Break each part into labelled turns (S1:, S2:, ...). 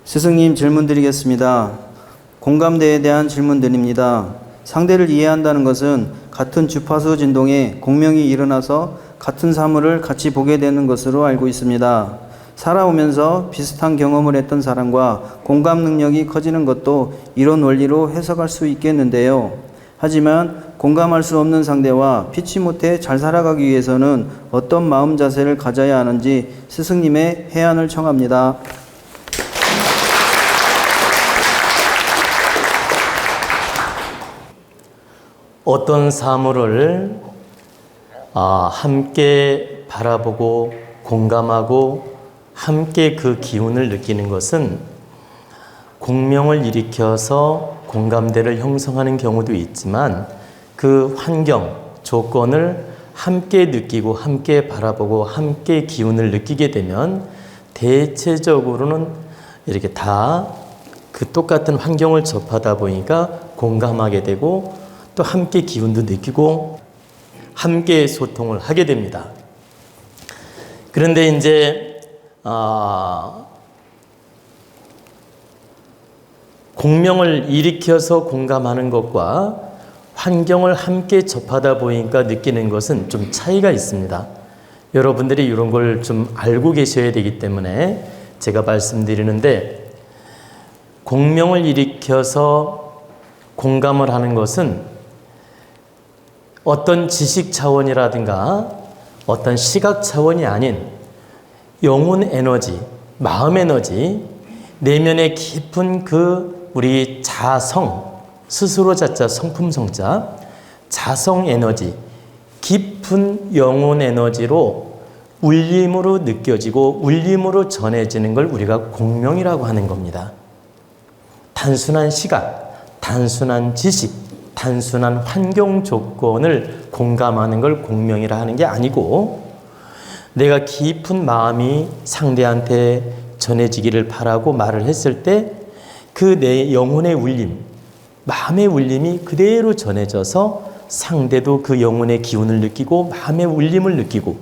S1: 스승님 질문 드리겠습니다. 공감대에 대한 질문 드립니다. 상대를 이해한다는 것은 같은 주파수 진동에 공명이 일어나서 같은 사물을 같이 보게 되는 것으로 알고 있습니다. 살아오면서 비슷한 경험을 했던 사람과 공감 능력이 커지는 것도 이런 원리로 해석할 수 있겠는데요. 하지만 공감할 수 없는 상대와 피치 못해 잘 살아가기 위해서는 어떤 마음 자세를 가져야 하는지 스승님의 해안을 청합니다.
S2: 어떤 사물을 함께 바라보고 공감하고 함께 그 기운을 느끼는 것은 공명을 일으켜서 공감대를 형성하는 경우도 있지만 그 환경, 조건을 함께 느끼고 함께 바라보고 함께 기운을 느끼게 되면 대체적으로는 이렇게 다 그 똑같은 환경을 접하다 보니까 공감하게 되고 또 함께 기운도 느끼고 함께 소통을 하게 됩니다. 그런데 이제 공명을 일으켜서 공감하는 것과 환경을 함께 접하다 보니까 느끼는 것은 좀 차이가 있습니다. 여러분들이 이런 걸 좀 알고 계셔야 되기 때문에 제가 말씀드리는데, 공명을 일으켜서 공감을 하는 것은 어떤 지식 차원이라든가 어떤 시각 차원이 아닌 영혼 에너지, 마음 에너지, 내면의 깊은 그 우리 자성, 스스로 자자 성품 성자, 자성 에너지, 깊은 영혼 에너지로 울림으로 느껴지고 울림으로 전해지는 걸 우리가 공명이라고 하는 겁니다. 단순한 시각, 단순한 지식, 단순한 환경 조건을 공감하는 걸 공명이라 하는 게 아니고, 내가 깊은 마음이 상대한테 전해지기를 바라고 말을 했을 때 그 내 영혼의 울림, 마음의 울림이 그대로 전해져서 상대도 그 영혼의 기운을 느끼고 마음의 울림을 느끼고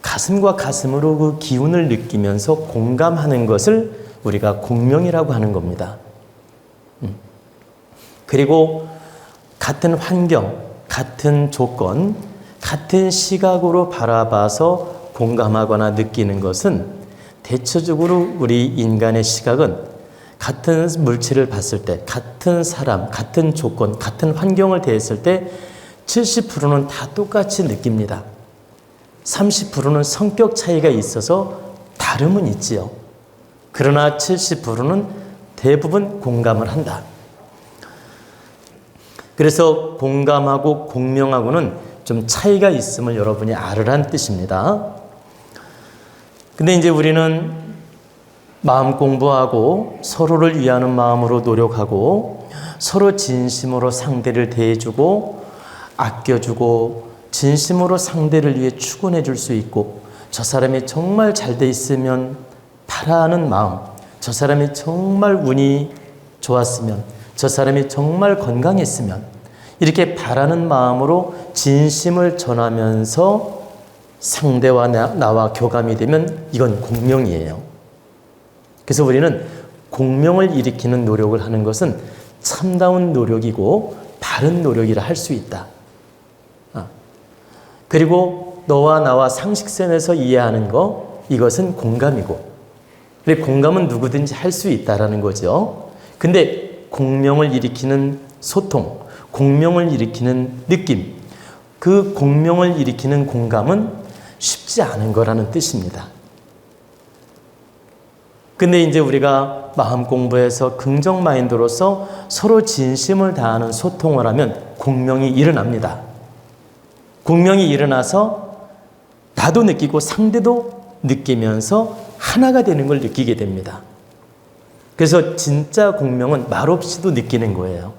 S2: 가슴과 가슴으로 그 기운을 느끼면서 공감하는 것을 우리가 공명이라고 하는 겁니다. 그리고 같은 환경, 같은 조건, 같은 시각으로 바라봐서 공감하거나 느끼는 것은 대체적으로 우리 인간의 시각은 같은 물질을 봤을 때, 같은 사람, 같은 조건, 같은 환경을 대했을 때 70%는 다 똑같이 느낍니다. 30%는 성격 차이가 있어서 다름은 있지요. 그러나 70%는 대부분 공감을 한다. 그래서 공감하고 공명하고는 좀 차이가 있음을 여러분이 알으란 뜻입니다. 근데 이제 우리는 마음 공부하고 서로를 위하는 마음으로 노력하고 서로 진심으로 상대를 대해주고 아껴주고 진심으로 상대를 위해 축원해 줄 수 있고, 저 사람이 정말 잘 돼 있으면 바라는 마음, 저 사람이 정말 운이 좋았으면, 저 사람이 정말 건강했으면, 이렇게 바라는 마음으로 진심을 전하면서 상대와 나와 교감이 되면 이건 공명이에요. 그래서 우리는 공명을 일으키는 노력을 하는 것은 참다운 노력이고 바른 노력이라 할 수 있다. 그리고 너와 나와 상식선에서 이해하는 거, 이것은 공감이고, 근데 공감은 누구든지 할 수 있다라는 거죠. 근데 공명을 일으키는 소통, 공명을 일으키는 느낌, 그 공명을 일으키는 공감은 쉽지 않은 거라는 뜻입니다. 근데 이제 우리가 마음 공부해서 긍정 마인드로서 서로 진심을 다하는 소통을 하면 공명이 일어납니다. 공명이 일어나서 나도 느끼고 상대도 느끼면서 하나가 되는 걸 느끼게 됩니다. 그래서 진짜 공명은 말없이도 느끼는 거예요.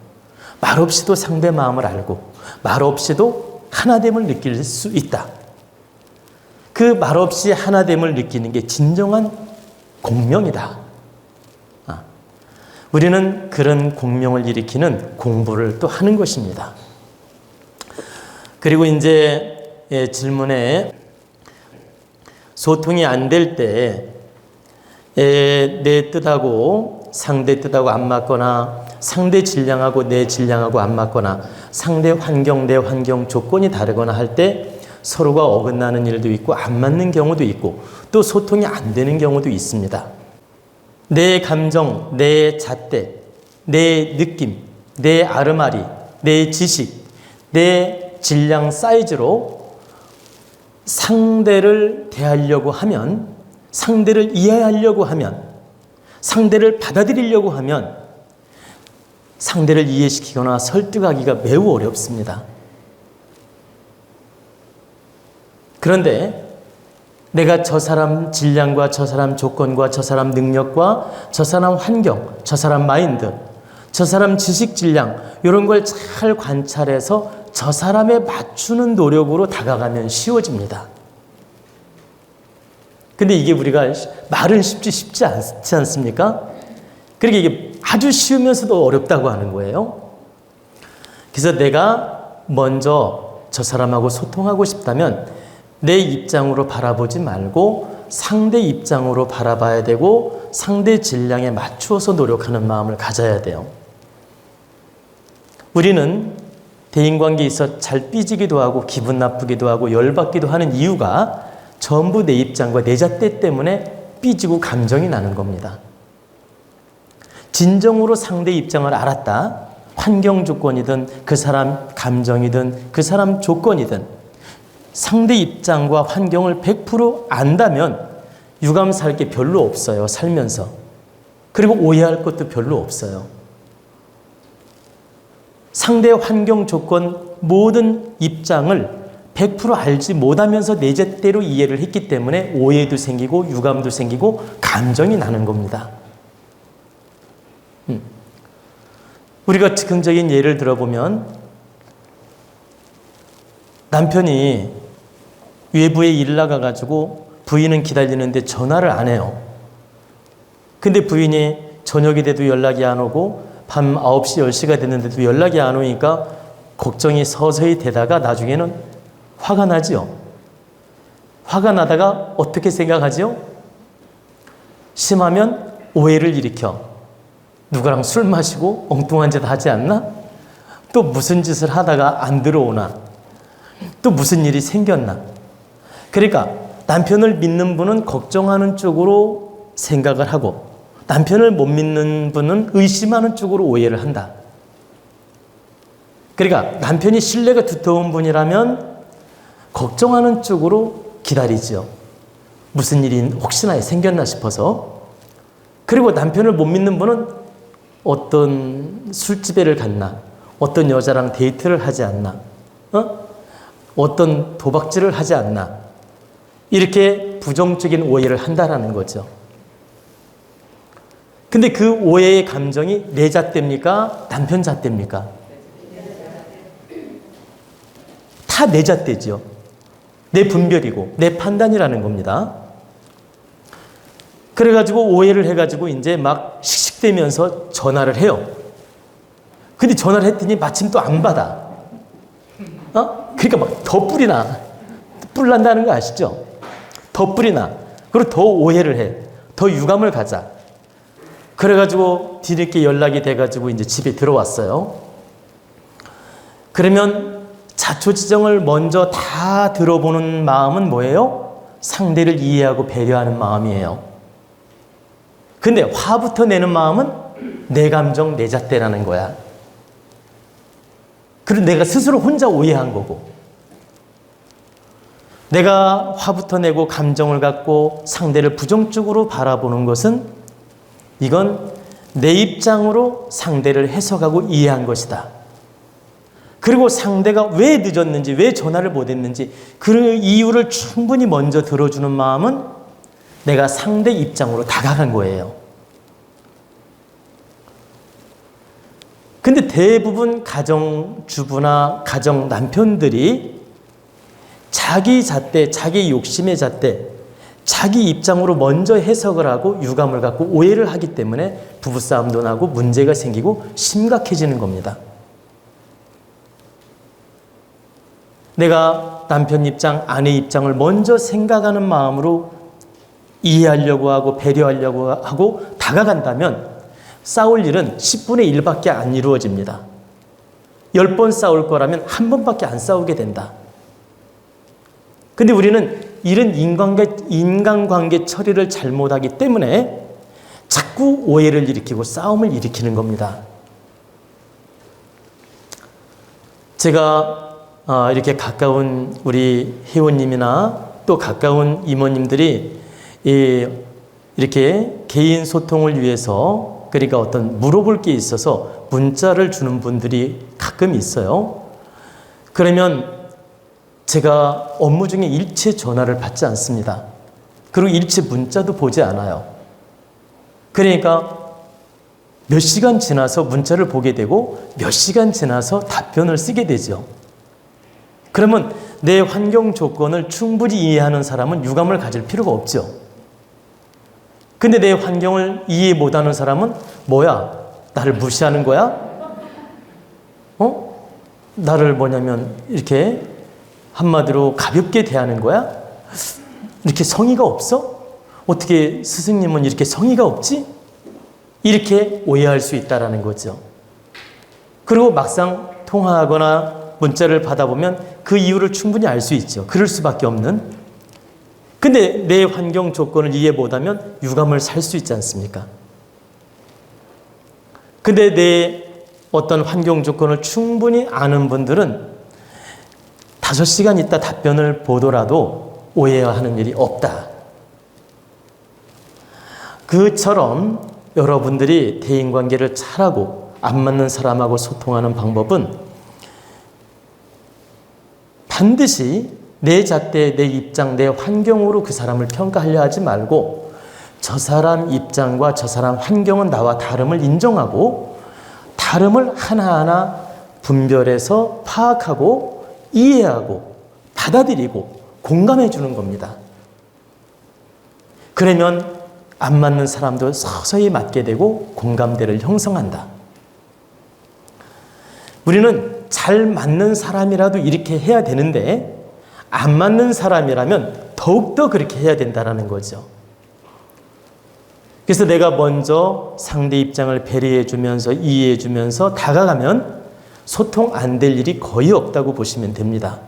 S2: 말없이도 상대 마음을 알고 말없이도 하나됨을 느낄 수 있다. 그 말없이 하나됨을 느끼는 게 진정한 공명이다. 우리는 그런 공명을 일으키는 공부를 또 하는 것입니다. 그리고 이제 질문에 소통이 안 될 때 내 뜻하고 상대 뜻하고 안 맞거나 상대 질량하고 내 질량하고 안 맞거나 상대 환경 내 환경 조건이 다르거나 할 때 서로가 어긋나는 일도 있고 안 맞는 경우도 있고 또 소통이 안 되는 경우도 있습니다. 내 감정, 내 잣대, 내 느낌, 내 아르마리, 내 지식, 내 질량 사이즈로 상대를 대하려고 하면, 상대를 이해하려고 하면, 상대를 받아들이려고 하면 상대를 이해시키거나 설득하기가 매우 어렵습니다. 그런데 내가 저 사람 질량과 저 사람 조건과 저 사람 능력과 저 사람 환경, 저 사람 마인드, 저 사람 지식 질량 이런 걸 잘 관찰해서 저 사람에 맞추는 노력으로 다가가면 쉬워집니다. 근데 이게 우리가 말은 쉽지 않지 않습니까? 그러니까 이게 아주 쉬우면서도 어렵다고 하는 거예요. 그래서 내가 먼저 저 사람하고 소통하고 싶다면 내 입장으로 바라보지 말고 상대 입장으로 바라봐야 되고 상대 질량에 맞추어서 노력하는 마음을 가져야 돼요. 우리는 대인관계에 있어 잘 삐지기도 하고 기분 나쁘기도 하고 열받기도 하는 이유가 전부 내 입장과 내 잣대 때문에 삐지고 감정이 나는 겁니다. 진정으로 상대 입장을 알았다. 환경 조건이든 그 사람 감정이든 그 사람 조건이든 상대 입장과 환경을 100% 안다면 유감 살 게 별로 없어요. 살면서. 그리고 오해할 것도 별로 없어요. 상대 환경 조건 모든 입장을 100% 알지 못하면서 내 잣대로 이해를 했기 때문에 오해도 생기고 유감도 생기고 감정이 나는 겁니다. 우리가 즉흥적인 예를 들어보면 남편이 외부에 일 나가가지고 부인은 기다리는데 전화를 안 해요. 근데 부인이 저녁이 돼도 연락이 안 오고 밤 9시, 10시가 됐는데도 연락이 안 오니까 걱정이 서서히 되다가 나중에는 화가 나지요. 화가 나다가 어떻게 생각하지요? 심하면 오해를 일으켜. 누구랑 술 마시고 엉뚱한 짓 하지 않나? 또 무슨 짓을 하다가 안 들어오나? 또 무슨 일이 생겼나? 그러니까 남편을 믿는 분은 걱정하는 쪽으로 생각을 하고 남편을 못 믿는 분은 의심하는 쪽으로 오해를 한다. 그러니까 남편이 신뢰가 두터운 분이라면 걱정하는 쪽으로 기다리죠. 무슨 일이 혹시나 생겼나 싶어서. 그리고 남편을 못 믿는 분은 어떤 술집에를 갔나, 어떤 여자랑 데이트를 하지 않나, 어떤 도박질을 하지 않나, 이렇게 부정적인 오해를 한다라는 거죠. 근데 그 오해의 감정이 내 잣대입니까? 남편 잣대입니까? 다 내 잣대죠. 내 분별이고 내 판단이라는 겁니다. 그래가지고 오해를 해가지고 이제 막 씩씩대면서 전화를 해요. 근데 전화를 했더니 마침 또 안 받아. 그러니까 막 더 뿔이 나. 뿔 난다는 거 아시죠? 더 뿔이 나. 그리고 더 오해를 해. 더 유감을 가자. 그래가지고 뒤늦게 연락이 돼가지고 이제 집에 들어왔어요. 그러면 자초지정을 먼저 다 들어보는 마음은 뭐예요? 상대를 이해하고 배려하는 마음이에요. 근데 화부터 내는 마음은 내 감정, 내 잣대라는 거야. 그리고 내가 스스로 혼자 오해한 거고. 내가 화부터 내고 감정을 갖고 상대를 부정적으로 바라보는 것은 이건 내 입장으로 상대를 해석하고 이해한 것이다. 그리고 상대가 왜 늦었는지, 왜 전화를 못했는지 그 이유를 충분히 먼저 들어주는 마음은 내가 상대 입장으로 다가간 거예요. 근데 대부분 가정주부나 가정 남편들이 자기 잣대, 자기 욕심의 잣대, 자기 입장으로 먼저 해석을 하고 유감을 갖고 오해를 하기 때문에 부부싸움도 나고 문제가 생기고 심각해지는 겁니다. 내가 남편 입장, 아내 입장을 먼저 생각하는 마음으로 이해하려고 하고 배려하려고 하고 다가간다면 싸울 일은 10분의 1밖에 안 이루어집니다. 10번 싸울 거라면 한 번밖에 안 싸우게 된다. 근데 우리는 이런 인간관계 처리를 잘못하기 때문에 자꾸 오해를 일으키고 싸움을 일으키는 겁니다. 제가 이렇게 가까운 우리 회원님이나 또 가까운 이모님들이 이렇게 개인 소통을 위해서 그러니까 어떤 물어볼 게 있어서 문자를 주는 분들이 가끔 있어요. 그러면 제가 업무 중에 일체 전화를 받지 않습니다. 그리고 일체 문자도 보지 않아요. 그러니까 몇 시간 지나서 문자를 보게 되고 몇 시간 지나서 답변을 쓰게 되죠. 그러면 내 환경 조건을 충분히 이해하는 사람은 유감을 가질 필요가 없죠. 근데 내 환경을 이해 못하는 사람은 뭐야? 나를 무시하는 거야? 나를 뭐냐면 이렇게 한마디로 가볍게 대하는 거야? 이렇게 성의가 없어? 어떻게 스승님은 이렇게 성의가 없지? 이렇게 오해할 수 있다는 거죠. 그리고 막상 통화하거나 문자를 받아보면 그 이유를 충분히 알 수 있죠. 그럴 수밖에 없는. 근데 내 환경 조건을 이해 못하면 유감을 살 수 있지 않습니까? 근데 내 어떤 환경 조건을 충분히 아는 분들은 5시간 있다 답변을 보더라도 오해하는 일이 없다. 그처럼 여러분들이 대인관계를 잘하고 안 맞는 사람하고 소통하는 방법은 반드시 내 잣대, 내 입장, 내 환경으로 그 사람을 평가하려 하지 말고 저 사람 입장과 저 사람 환경은 나와 다름을 인정하고 다름을 하나하나 분별해서 파악하고 이해하고 받아들이고 공감해 주는 겁니다. 그러면 안 맞는 사람도 서서히 맞게 되고 공감대를 형성한다. 우리는 잘 맞는 사람이라도 이렇게 해야 되는데 안 맞는 사람이라면 더욱더 그렇게 해야 된다는 거죠. 그래서 내가 먼저 상대 입장을 배려해 주면서 이해해 주면서 다가가면 소통 안 될 일이 거의 없다고 보시면 됩니다.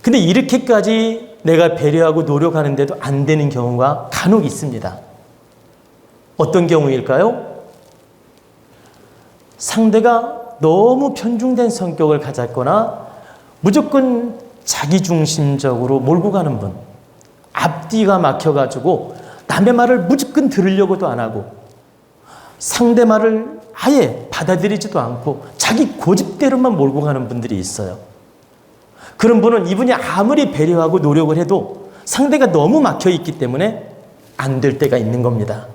S2: 근데 이렇게까지 내가 배려하고 노력하는데도 안 되는 경우가 간혹 있습니다. 어떤 경우일까요? 상대가 너무 편중된 성격을 가졌거나 무조건 자기중심적으로 몰고 가는 분, 앞뒤가 막혀가지고 남의 말을 무조건 들으려고도 안 하고 상대 말을 아예 받아들이지도 않고 자기 고집대로만 몰고 가는 분들이 있어요. 그런 분은 이분이 아무리 배려하고 노력을 해도 상대가 너무 막혀 있기 때문에 안 될 때가 있는 겁니다.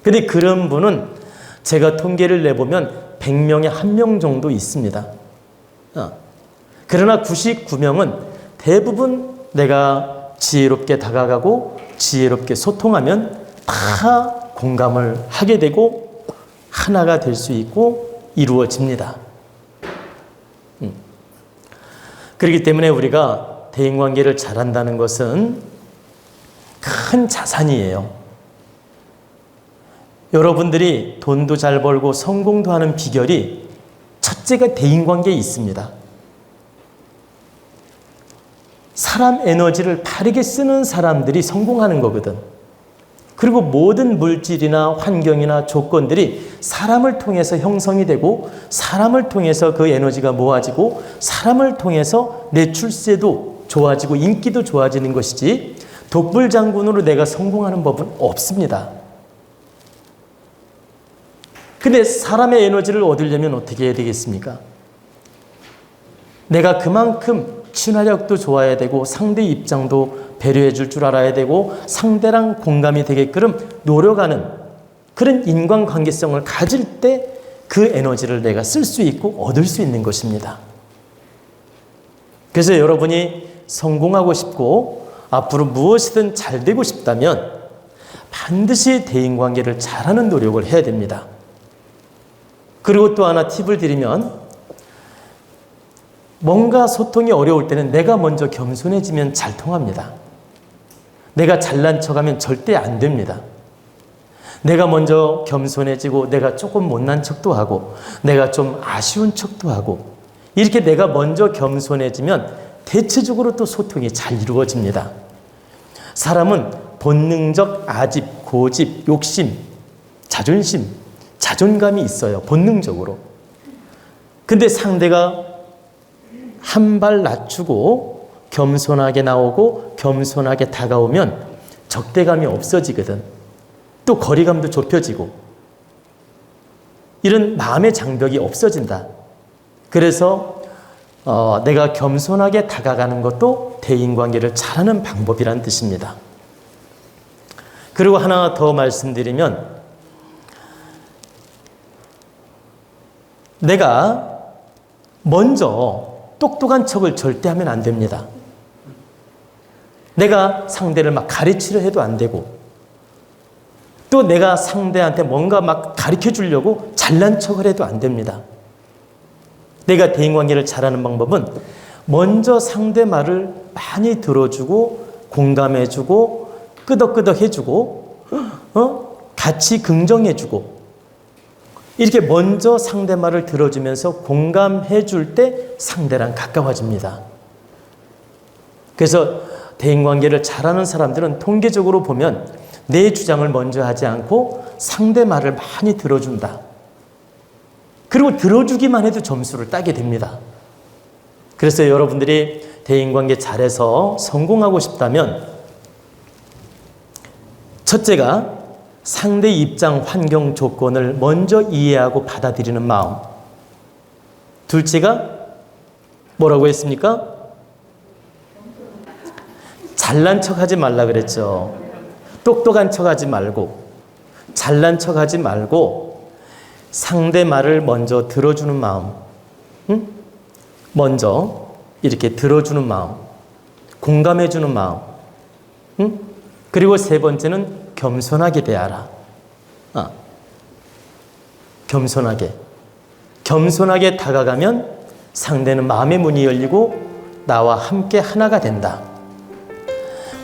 S2: 근데 그런 분은 제가 통계를 내보면 100명에 1명 정도 있습니다. 그러나 99명은 대부분 내가 지혜롭게 다가가고 지혜롭게 소통하면 다 공감을 하게 되고 하나가 될 수 있고 이루어집니다. 그렇기 때문에 우리가 대인관계를 잘한다는 것은 큰 자산이에요. 여러분들이 돈도 잘 벌고 성공도 하는 비결이 첫째가 대인관계에 있습니다. 사람 에너지를 바르게 쓰는 사람들이 성공하는 거거든. 그리고 모든 물질이나 환경이나 조건들이 사람을 통해서 형성이 되고 사람을 통해서 그 에너지가 모아지고 사람을 통해서 내 출세도 좋아지고 인기도 좋아지는 것이지 독불장군으로 내가 성공하는 법은 없습니다. 근데 사람의 에너지를 얻으려면 어떻게 해야 되겠습니까? 내가 그만큼 친화력도 좋아야 되고 상대 입장도 배려해 줄 줄 알아야 되고 상대랑 공감이 되게끔 노력하는 그런 인간관계성을 가질 때 그 에너지를 내가 쓸 수 있고 얻을 수 있는 것입니다. 그래서 여러분이 성공하고 싶고 앞으로 무엇이든 잘 되고 싶다면 반드시 대인관계를 잘하는 노력을 해야 됩니다. 그리고 또 하나 팁을 드리면 뭔가 소통이 어려울 때는 내가 먼저 겸손해지면 잘 통합니다. 내가 잘난 척하면 절대 안 됩니다. 내가 먼저 겸손해지고 내가 조금 못난 척도 하고 내가 좀 아쉬운 척도 하고 이렇게 내가 먼저 겸손해지면 대체적으로 또 소통이 잘 이루어집니다. 사람은 본능적 아집, 고집, 욕심, 자존심, 자존감이 있어요. 본능적으로. 근데 상대가 한 발 낮추고 겸손하게 나오고 겸손하게 다가오면 적대감이 없어지거든. 또 거리감도 좁혀지고 이런 마음의 장벽이 없어진다. 그래서 내가 겸손하게 다가가는 것도 대인관계를 잘하는 방법이라는 뜻입니다. 그리고 하나 더 말씀드리면 내가 먼저 똑똑한 척을 절대 하면 안 됩니다. 내가 상대를 막 가르치려 해도 안 되고 또 내가 상대한테 뭔가 막 가르쳐 주려고 잘난 척을 해도 안 됩니다. 내가 대인관계를 잘하는 방법은 먼저 상대 말을 많이 들어주고 공감해주고 끄덕끄덕 해주고 같이 긍정해주고 이렇게 먼저 상대 말을 들어주면서 공감해줄 때 상대랑 가까워집니다. 그래서 대인관계를 잘하는 사람들은 통계적으로 보면 내 주장을 먼저 하지 않고 상대 말을 많이 들어준다. 그리고 들어주기만 해도 점수를 따게 됩니다. 그래서 여러분들이 대인관계 잘해서 성공하고 싶다면 첫째가 상대 입장, 환경, 조건을 먼저 이해하고 받아들이는 마음. 둘째가 뭐라고 했습니까? 잘난 척하지 말라 그랬죠. 똑똑한 척하지 말고 잘난 척하지 말고 상대 말을 먼저 들어주는 마음, 먼저 이렇게 들어주는 마음, 공감해주는 마음, 그리고 세 번째는 겸손하게 대하라. 겸손하게 다가가면 상대는 마음의 문이 열리고 나와 함께 하나가 된다.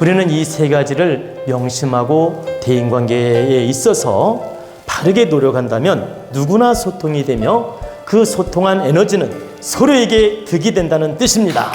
S2: 우리는 이 세 가지를 명심하고 대인관계에 있어서 바르게 노력한다면 누구나 소통이 되며 그 소통한 에너지는 서로에게 득이 된다는 뜻입니다.